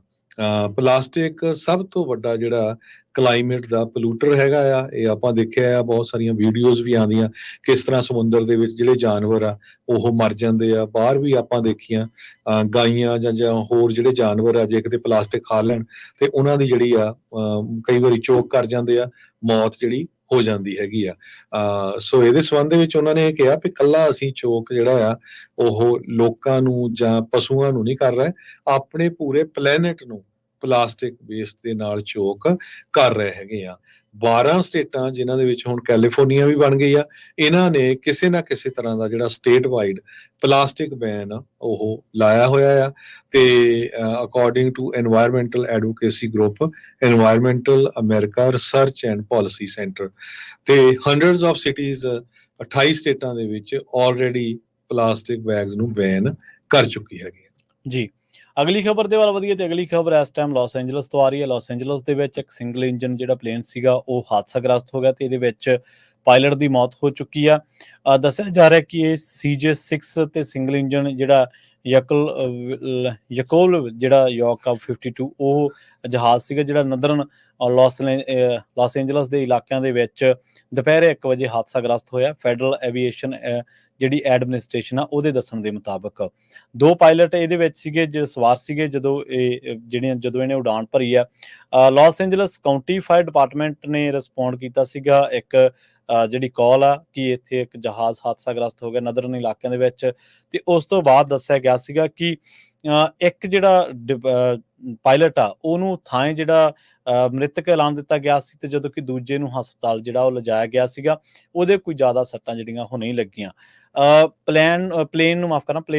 ਪਲਾਸਟਿਕ ਸਭ ਤੋਂ ਵੱਡਾ ਜਿਹੜਾ ਕਲਾਈਮੇਟ ਦਾ ਪੋਲੂਟਰ ਹੈਗਾ ਆ। ਇਹ ਆਪਾਂ ਦੇਖਿਆ ਆ ਬਹੁਤ ਸਾਰੀਆਂ ਵੀਡੀਓਜ਼ ਵੀ ਆਉਂਦੀਆਂ ਕਿਸ ਤਰ੍ਹਾਂ ਸਮੁੰਦਰ ਦੇ ਵਿੱਚ ਜਿਹੜੇ ਜਾਨਵਰ ਆ ਉਹ ਮਰ ਜਾਂਦੇ ਆ। ਬਾਹਰ ਵੀ ਆਪਾਂ ਦੇਖੀਆਂ ਗਾਈਆਂ ਜਾਂ ਹੋਰ ਜਿਹੜੇ ਜਾਨਵਰ ਆ ਜੇ ਕਿਤੇ ਪਲਾਸਟਿਕ ਖਾ ਲੈਣ ਤੇ ਉਹਨਾਂ ਦੀ ਜਿਹੜੀ ਆ ਕਈ ਵਾਰੀ ਚੋਕ ਕਰ ਜਾਂਦੇ ਆ, ਮੌਤ ਜਿਹੜੀ ਹੋ ਜਾਂਦੀ ਹੈਗੀ ਆ। ਸੋ ਇਹਦੇ ਸੰਬੰਧ ਦੇ ਵਿੱਚ ਉਹਨਾਂ ਨੇ ਇਹ ਕਿਹਾ ਵੀ ਕੱਲਾ ਅਸੀਂ ਚੋਕ ਜਿਹੜਾ ਆ ਉਹ ਲੋਕਾਂ ਨੂੰ ਜਾਂ ਪਸ਼ੂਆਂ ਨੂੰ ਨਹੀਂ ਕਰ ਰਹੇ, ਆਪਣੇ ਪੂਰੇ ਪਲੈਨਟ ਨੂੰ ਪਲਾਸਟਿਕ ਵੇਸਟ ਦੇ ਨਾਲ ਚੋਕ ਕਰ ਰਹੇ ਹੈਗੇ ਆ। 12 ਸਟੇਟਾਂ ਜਿਨ੍ਹਾਂ ਦੇ ਵਿੱਚ ਹੁਣ ਕੈਲੀਫੋਰਨੀਆ ਵੀ ਬਣ ਗਈ ਆ, ਇਹਨਾਂ ਨੇ ਕਿਸੇ ਨਾ ਕਿਸੇ ਤਰ੍ਹਾਂ ਦਾ ਜਿਹੜਾ ਸਟੇਟ ਵਾਈਡ ਪਲਾਸਟਿਕ ਬੈਨ ਉਹ ਲਾਇਆ ਹੋਇਆ ਆ। ਤੇ according to environmental advocacy group environmental America research and policy center, ਤੇ ਹੰਡਰਡਸ ਆਫ ਸਿਟੀਜ਼ 28 ਸਟੇਟਾਂ ਦੇ ਵਿੱਚ ਆਲਰੇਡੀ ਪਲਾਸਟਿਕ ਬੈਗਸ ਨੂੰ ਬੈਨ ਕਰ ਚੁੱਕੀ ਹੈਗੀ ਜੀ। ਅਗਲੀ ਖਬਰ ਦੇ ਵੱਲ ਵਧੀਏ ਤੇ ਅਗਲੀ ਖਬਰ ਇਸ ਟਾਈਮ ਲਾਸ ਐਂਜਲਸ ਤੋਂ ਆ ਰਹੀ ਹੈ। ਲਾਸ ਐਂਜਲਸ ਦੇ ਵਿੱਚ ਇੱਕ ਸਿੰਗਲ ਇੰਜਨ ਜਿਹੜਾ ਪਲੇਨ ਸੀਗਾ ਉਹ ਹਾਦਸਾਗ੍ਰਸਤ ਹੋ ਗਿਆ ਤੇ ਇਹਦੇ ਵਿੱਚ ਪਾਇਲਟ ਦੀ ਮੌਤ ਹੋ ਚੁੱਕੀ ਆ। ਦੱਸਿਆ ਜਾ ਰਿਹਾ ਕਿ ਇਹ CJ6 ਤੇ ਸਿੰਗਲ ਇੰਜਨ ਜਿਹੜਾ ਯਕੋਲ ਜਿਹੜਾ ਯੋਰਕ 52 ਉਹ ਜਹਾਜ਼ ਸੀਗਾ ਜਿਹੜਾ ਨਦਰਨ ਲਾਸ ਐਂਜਲਸ ਦੇ ਇਲਾਕਿਆਂ ਦੇ ਵਿੱਚ ਦੁਪਹਿਰੇ 1 ਵਜੇ ਹਾਦਸਾਗ੍ਰਸਤ ਹੋਇਆ। ਫੈਡਰਲ ਐਵੀਏਸ਼ਨ ਜਿਹੜੀ ਐਡਮਿਨਿਸਟ੍ਰੇਸ਼ਨ ਆ ਉਹਦੇ ਦੱਸਣ ਦੇ ਮੁਤਾਬਕ 2 ਪਾਇਲਟ ਇਹਦੇ ਵਿੱਚ ਸੀਗੇ ਜਿਹੜੇ ਸਵਾਰ ਸੀਗੇ ਜਦੋਂ ਇਹਨੇ ਉਡਾਨ ਭਰੀ ਆ। Los Angeles County fire department ਨੇ ਰਿਸਪੌਂਡ ਕੀਤਾ ਸੀਗਾ ਇੱਕ ਜਿਹੜੀ ਕਾਲ ਆ ਕਿ ਇੱਥੇ ਇੱਕ ਜਹਾਜ਼ ਹਾਦਸਾਗ੍ਰਸਤ ਹੋ ਗਿਆ ਨਦਰਨ ਇਲਾਕਿਆਂ ਦੇ ਵਿੱਚ, ਤੇ ਉਸ ਤੋਂ ਬਾਅਦ ਦੱਸਿਆ ਗਿਆ ਸੀਗਾ ਕਿ ਇੱਕ ਜਿਹੜਾ ਪਾਇਲਟ ਆ ਉਹਨੂੰ ਥਾਂ ਜਿਹੜਾ ਮ੍ਰਿਤਕ ਐਲਾਨ ਦਿੱਤਾ ਗਿਆ ਸੀ, ਤੇ ਜਦੋਂ ਕਿ ਦੂਜੇ ਨੂੰ ਹਸਪਤਾਲ ਜਿਹੜਾ ਉਹ ਲਿਜਾਇਆ ਗਿਆ ਸੀਗਾ ਉਹਦੇ ਕੋਈ ਜ਼ਿਆਦਾ ਸੱਟਾਂ ਜਿਹੜੀਆਂ ਉਹ ਨਹੀਂ ਲੱਗੀਆਂ। ਪਲੇਨ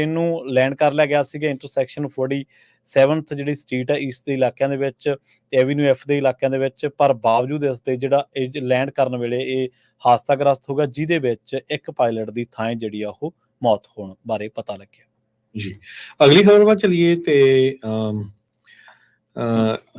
ਨੂੰ ਲੈਂਡ ਕਰ ਲਿਆ ਗਿਆ ਸੀਗਾ ਇੰਟਰਸੈਕਸ਼ਨ 47th ਜਿਹੜੀ ਸਟਰੀਟ ਹੈ ਈਸਟ ਦੇ ਇਲਾਕਿਆਂ ਦੇ ਵਿੱਚ ਤੇ ਐਵੀਨਿਊ F ਦੇ ਇਲਾਕਿਆਂ ਦੇ ਵਿੱਚ, ਪਰ ਬਾਵਜੂਦ ਇਸ ਦੇ ਜਿਹੜਾ ਇਹ ਲੈਂਡ ਕਰਨ ਵੇਲੇ ਇਹ ਹਾਦਸਾਗ੍ਰਸਤ ਹੋ ਗਿਆ, ਜਿਹਦੇ ਵਿੱਚ ਇੱਕ ਪਾਇਲਟ ਦੀ ਥਾਂ ਜਿਹੜੀ ਆ ਉਹ ਮੌਤ ਹੋਣ ਬਾਰੇ ਪਤਾ ਲੱਗਿਆ ਜੀ। ਅਗਲੀ ਖਬਰ ਵੱਲ ਚਲੀਏ ਤੇ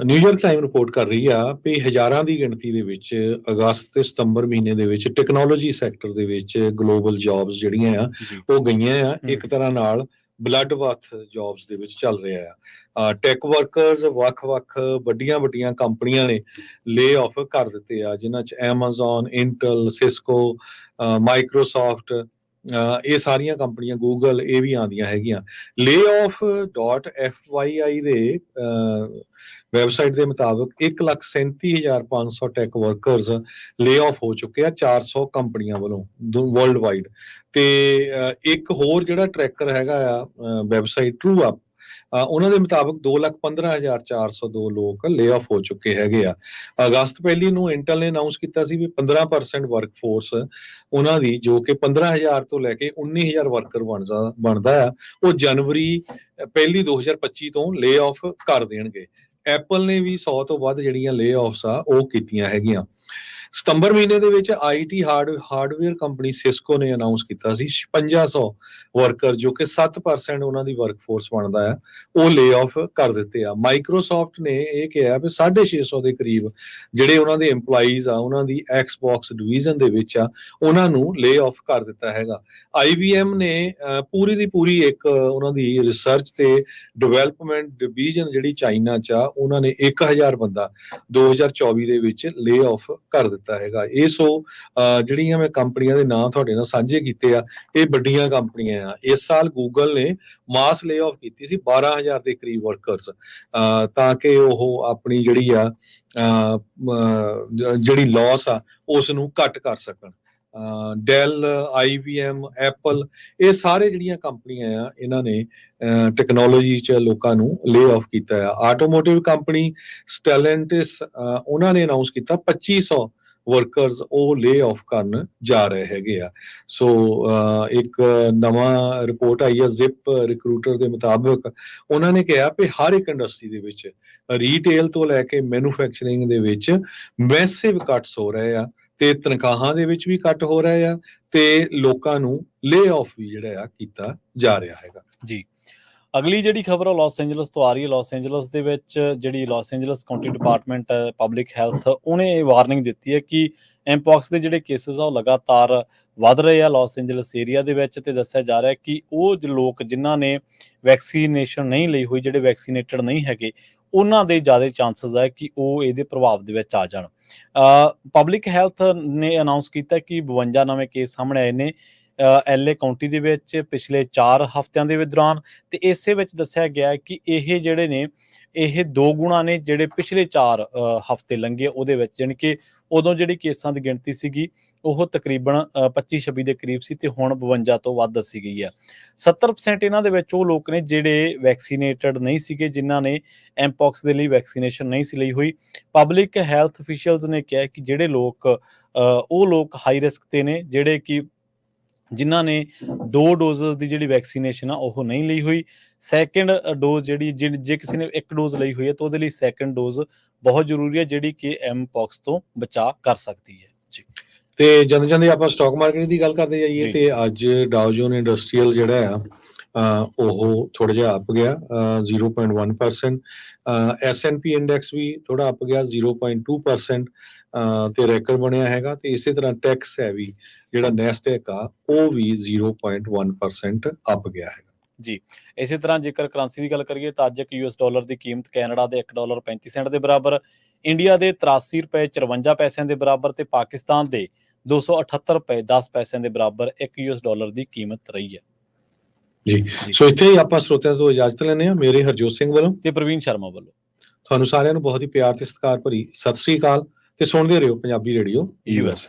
ਨਿਊਯਾਰਕ ਟਾਈਮ ਰਿਪੋਰਟ ਕਰ ਰਹੀ ਆ ਕਿ ਹਜ਼ਾਰਾਂ ਦੀ ਗਿਣਤੀ ਦੇ ਵਿੱਚ ਅਗਸਤ ਤੇ ਸਤੰਬਰ ਮਹੀਨੇ ਦੇ ਵਿੱਚ ਟੈਕਨੋਲੋਜੀ ਸੈਕਟਰ ਦੇ ਵਿੱਚ ਗਲੋਬਲ ਜੌਬਸ ਜਿਹੜੀਆਂ ਆ ਉਹ ਗਈਆਂ ਆ। ਇੱਕ ਤਰ੍ਹਾਂ ਨਾਲ ਬਲੱਡ ਬਾਥ ਜੌਬਸ ਦੇ ਵਿੱਚ ਚੱਲ ਰਿਹਾ ਆ। ਟੈਕ ਵਰਕਰਸ ਵੱਖ-ਵੱਖ ਵੱਡੀਆਂ ਕੰਪਨੀਆਂ ਨੇ ਲੇ ਆਫ ਕਰ ਦਿੱਤੇ ਆ, ਜਿਨ੍ਹਾਂ 'ਚ ਐਮਾਜ਼ਨ, ਇੰਟਲ, ਸਿਸਕੋ, ਮਾਈਕਰੋਸਾਫਟ, ਇਹ ਸਾਰੀਆਂ ਕੰਪਨੀਆਂ, ਗੂਗਲ, ਇਹ ਵੀ ਆਉਂਦੀਆਂ ਹੈਗੀਆਂ। layoff.fyi ਦੇ ਵੈਬਸਾਈਟ ਦੇ ਮੁਤਾਬਕ 1,37,500 ਟੈਕ ਵਰਕਰਸ ਲੇ ਆਫ ਹੋ ਚੁੱਕੇ ਆ 400 ਕੰਪਨੀਆਂ ਵੱਲੋਂ ਵਰਲਡ ਵਾਈਡ। ਤੇ ਇੱਕ ਹੋਰ ਜਿਹੜਾ ਟਰੈਕਰ ਹੈਗਾ ਆ ਵੈਬਸਾਈਟ ਟਰੂ ਅਪ, ਉਹਨਾਂ ਦੇ ਮੁਤਾਬਕ 2,15,402 ਲੋਕ ਲੇ ਆਫ ਹੋ ਚੁੱਕੇ ਹੈਗੇ ਆ। ਅਗਸਤ ਪਹਿਲੀ ਨੂੰ ਇੰਟਲ ਨੇ ਅਨਾਉਂਸ ਕੀਤਾ ਸੀ ਵੀ 15% ਵਰਕ ਫੋਰਸ ਉਹਨਾਂ ਦੀ, ਜੋ ਕਿ 15,000 ਤੋਂ ਲੈ ਕੇ 19,000 ਵਰਕਰ ਬਣਦਾ ਆ, ਉਹ ਜਨਵਰੀ ਪਹਿਲੀ 2025 ਤੋਂ ਲੇ ਆਫ ਕਰ ਦੇਣਗੇ। ਐਪਲ ਨੇ ਵੀ 100 ਤੋਂ ਵੱਧ ਜਿਹੜੀਆਂ ਲੇ ਆਫਸ ਆ ਉਹ ਕੀਤੀਆਂ ਹੈਗੀਆਂ। ਸਤੰਬਰ ਮਹੀਨੇ ਦੇ ਵਿੱਚ IT ਹਾਰਡਵੇਅਰ ਕੰਪਨੀ ਸਿਸਕੋ ਨੇ ਅਨਾਉਂਸ ਕੀਤਾ ਸੀ 5600 ਵਰਕਰ, ਜੋ ਕਿ 7% ਉਹਨਾਂ ਦੀ ਵਰਕਫੋਰਸ ਬਣਦਾ ਹੈ, ਉਹ ਲੇ ਆਫ ਕਰ ਦਿੱਤੇ ਆ। ਮਾਈਕਰੋਸਾਫਟ ਨੇ ਇਹ ਕਿਹਾ ਵੀ 650 ਦੇ ਕਰੀਬ ਜਿਹੜੇ ਉਹਨਾਂ ਦੇ EMPLOYEES ਆ, ਉਹਨਾਂ ਦੀ Xbox ਡਿਵੀਜ਼ਨ ਦੇ ਵਿੱਚ ਆ, ਉਹਨਾਂ ਨੂੰ ਲੇ ਆਫ ਕਰ ਦਿੱਤਾ ਹੈਗਾ। IBM ਨੇ ਪੂਰੀ ਦੀ ਪੂਰੀ ਇੱਕ ਉਹਨਾਂ ਦੀ ਰਿਸਰਚ ਤੇ ਡਿਵੈਲਪਮੈਂਟ ਡਿਵੀਜ਼ਨ ਜਿਹੜੀ ਚਾਈਨਾ 'ਚ ਆ, ਉਹਨਾਂ ਨੇ 1000 ਬੰਦਾ 2024 ਦੇ ਵਿੱਚ ਲੇ ਆਫ ਕਰ ਦਿੱਤਾ ਹੈਗਾ। ਇਹ ਸੋ ਜਿਹੜੀਆਂ ਮੈਂ ਕੰਪਨੀਆਂ ਦੇ ਨਾਂ ਤੁਹਾਡੇ ਨਾਲ ਸਾਂਝੇ ਕੀਤੇ ਆ, ਇਹ ਵੱਡੀਆਂ ਕੰਪਨੀਆਂ ਆ। ਇਸ ਸਾਲ ਗੂਗਲ ਨੇ ਮਾਸ ਲੇ ਆਫ ਕੀਤੀ ਸੀ 12,000 ਦੇ ਕਰੀਬ ਵਰਕਰਸ, ਤਾਂ ਕਿ ਉਹ ਆਪਣੀ ਜਿਹੜੀ ਲਾਸ ਆ ਉਸ ਨੂੰ ਘੱਟ ਕਰ ਸਕਣ। ਡੈਲ, IBM, ਐਪਲ, ਇਹ ਸਾਰੇ ਜਿਹੜੀਆਂ ਕੰਪਨੀਆਂ ਆ, ਇਹਨਾਂ ਨੇ ਟੈਕਨੋਲੋਜੀ 'ਚ ਲੋਕਾਂ ਨੂੰ ਲੇ ਆਫ ਕੀਤਾ ਆ। ਆਟੋਮੋਟਿਵ ਕੰਪਨੀ ਸਟੈਲੈਂਟਿਸ, ਉਹਨਾਂ ਨੇ ਅਨਾਉਂਸ ਕੀਤਾ 2500 ਵਰਕਰਸ ਉਹ ਲੇ ਆਫ ਕਰਨ ਜਾ ਰਹੇ ਹੈਗੇ ਆ। ਸੋ ਇੱਕ ਨਵਾਂ ਰਿਪੋਰਟ ਆਈ ਆ ਜ਼ਿਪ ਰਿਕਰੂਟਰ ਦੇ ਮੁਤਾਬਕ, ਉਹਨਾਂ ਨੇ ਕਿਹਾ ਕਿ ਹਰ ਇੱਕ ਇੰਡਸਟਰੀ ਦੇ ਵਿੱਚ, ਰੀਟੇਲ ਤੋਂ ਲੈ ਕੇ ਮੈਨੂਫੈਕਚਰਿੰਗ ਦੇ ਵਿੱਚ ਮੈਸਿਵ ਕੱਟਸ ਹੋ ਰਹੇ ਆ, ਤੇ ਤਨਖਾਹਾਂ ਦੇ ਵਿੱਚ ਵੀ ਕੱਟ ਹੋ ਰਹੇ ਆ, ਤੇ ਲੋਕਾਂ ਨੂੰ ਲੇ ਆਫ ਵੀ ਜਿਹੜਾ ਆ ਕੀਤਾ ਜਾ ਰਿਹਾ ਹੈਗਾ ਜੀ। ਅਗਲੀ ਜਿਹੜੀ ਖਬਰ ਉਹ ਲਾਸ ਐਂਜਲਸ ਤੋਂ ਆ ਰਹੀ ਹੈ। ਲਾਸ ਐਂਜਲਸ ਦੇ ਵਿੱਚ ਜਿਹੜੀ Los Angeles County department public health, ਉਹਨੇ ਇਹ ਵਾਰਨਿੰਗ ਦਿੱਤੀ ਹੈ ਕਿ ਐਮਪੌਕਸ ਦੇ ਜਿਹੜੇ ਕੇਸਿਸ ਆ ਉਹ ਲਗਾਤਾਰ ਵੱਧ ਰਹੇ ਆ ਲਾਸ ਐਂਜਲਸ ਏਰੀਆ ਦੇ ਵਿੱਚ, ਤੇ ਦੱਸਿਆ ਜਾ ਰਿਹਾ ਕਿ ਉਹ ਲੋਕ ਜਿਨ੍ਹਾਂ ਨੇ ਵੈਕਸੀਨੇਸ਼ਨ ਨਹੀਂ ਲਈ ਹੋਈ, ਜਿਹੜੇ ਵੈਕਸੀਨੇਟਡ ਨਹੀਂ ਹੈਗੇ, ਉਹਨਾਂ ਦੇ ਜ਼ਿਆਦਾ ਚਾਂਸਸ ਹੈ ਕਿ ਉਹ ਇਹਦੇ ਪ੍ਰਭਾਵ ਦੇ ਵਿੱਚ ਆ ਜਾਣ। ਪਬਲਿਕ ਹੈਲਥ ਨੇ ਅਨਾਉਂਸ ਕੀਤਾ ਕਿ 52 ਨਵੇਂ ਕੇਸ ਸਾਹਮਣੇ ਆਏ ਨੇ LA ਕਾਉਂਟੀ ਦੇ ਵਿੱਚ ਪਿਛਲੇ 4 ਹਫ਼ਤਿਆਂ ਦੇ ਦੌਰਾਨ, ਤੇ ਇਸੇ ਵਿੱਚ ਦੱਸਿਆ ਗਿਆ ਕਿ ਇਹ ਜਿਹੜੇ ਨੇ ਇਹ 2 ਗੁਣਾ ਨੇ ਜਿਹੜੇ ਪਿਛਲੇ 4 ਹਫ਼ਤੇ ਲੰਘੇ ਉਹਦੇ ਵਿੱਚ, ਜਾਣੀ ਕਿ ਉਦੋਂ ਜਿਹੜੀ ਕੇਸਾਂ ਦੀ ਗਿਣਤੀ ਸੀਗੀ ਉਹ ਤਕਰੀਬਨ 25-26 ਦੇ ਕਰੀਬ ਸੀ ਤੇ ਹੁਣ 52 ਤੋਂ ਵੱਧ ਦੱਸੀ ਗਈ ਹੈ। 70% ਇਹਨਾਂ ਦੇ ਵਿੱਚ ਉਹ ਲੋਕ ਨੇ ਜਿਹੜੇ ਵੈਕਸੀਨੇਟਡ ਨਹੀਂ ਸੀਗੇ, ਜਿਨ੍ਹਾਂ ਨੇ ਐਮਪੌਕਸ ਦੇ ਲਈ ਵੈਕਸੀਨੇਸ਼ਨ ਨਹੀਂ ਸੀ ਲਈ ਹੋਈ। ਪਬਲਿਕ ਹੈਲਥ ਅਫੀਸ਼ੀਅਲਸ ਨੇ ਕਿਹਾ ਕਿ ਜਿਹੜੇ ਲੋਕ ਉਹ ਲੋਕ ਹਾਈ ਰਿਸਕ ਤੇ ਨੇ, ਜਿਹੜੇ ਕਿ ਜਿਨ੍ਹਾਂ ਨੇ 2 ਡੋਜ਼ਸ ਦੀ ਜਿਹੜੀ ਵੈਕਸੀਨੇਸ਼ਨ ਆ ਉਹ ਨਹੀਂ ਲਈ ਹੋਈ। ਸੈਕੰਡ ਡੋਜ਼ ਜਿਹੜੀ ਜੇ ਕਿਸੇ ਨੇ 1 ਡੋਜ਼ ਲਈ ਹੋਈ ਹੈ ਤਾਂ ਉਹਦੇ ਲਈ ਸੈਕੰਡ ਡੋਜ਼ ਬਹੁਤ ਜ਼ਰੂਰੀ ਹੈ, ਜਿਹੜੀ ਕਿ ਐਮਪੌਕਸ ਤੋਂ ਬਚਾਅ ਕਰ ਸਕਦੀ ਹੈ ਜੀ। ਤੇ ਜਾਂਦੇ ਜਾਂਦੇ ਆਪਾਂ ਸਟਾਕ ਮਾਰਕੀਟ ਦੀ ਗੱਲ ਕਰਦੇ ਜਾਈਏ ਜੀ। ਤੇ ਅੱਜ ਡਾਓ ਜੋਨ ਇੰਡਸਟਰੀਅਲ ਜਿਹੜਾ ਆ ਉਹ ਥੋੜਾ ਜਿਹਾ ਅੱਪ ਗਿਆ 0.1%। S&P ਇੰਡੈਕਸ ਵੀ ਥੋੜਾ ਅੱਪ ਗਿਆ 0.2% ਤੇ ਰੈਕੋਰਡ ਬਣਿਆ ਹੈਗਾ। ਤੇ ਇਸੇ ਤਰ੍ਹਾਂ ਟੈਕਸ ਹੈ ਵੀ ਜਿਹੜਾ ਨੈਸਡੈਕ ਆ ਉਹ ਵੀ 0.1% ਅੱਪ ਗਿਆ ਹੈ ਜੀ। ਇਸੇ ਤਰ੍ਹਾਂ ਜੇਕਰ ਕਰੰਸੀ ਦੀ ਗੱਲ ਕਰੀਏ ਤਾਂ ਅੱਜ ਇੱਕ US ਡਾਲਰ ਦੀ ਕੀਮਤ ਕੈਨੇਡਾ ਦੇ $1.35 ਦੇ ਬਰਾਬਰ, ਇੰਡੀਆ ਦੇ $83.54 ਦੇ ਬਰਾਬਰ ਤੇ ਪਾਕਿਸਤਾਨ ਦੇ $278.10 ਦੇ ਬਰਾਬਰ ਇੱਕ US ਡਾਲਰ ਦੀ ਕੀਮਤ ਰਹੀ ਹੈ ਜੀ। ਸੋ ਇੱਥੇ ਹੀ ਆਪਾਂ ਸਰੋਤਿਆਂ ਤੋਂ ਇਜਾਜ਼ਤ ਲੈਂਦੇ ਹਾਂ। ਮੇਰੇ ਹਰਜੋਤ ਸਿੰਘ ਵੱਲੋਂ ਤੇ ਪ੍ਰਵੀਨ ਸ਼ਰਮਾ ਵੱਲੋਂ ਤੁਹਾਨੂੰ ਸਾਰਿਆਂ ਨੂੰ ਬਹੁਤ ਹੀ ਪਿਆਰ ਤੇ ਸਤਿਕਾਰ ਭਰੀ ਸਤਿ ਸ੍ਰੀ ਅਕਾਲ ਤੇ ਸੁਣਦੇ ਰਹੋ ਪੰਜਾਬੀ ਰੇਡੀਓ US।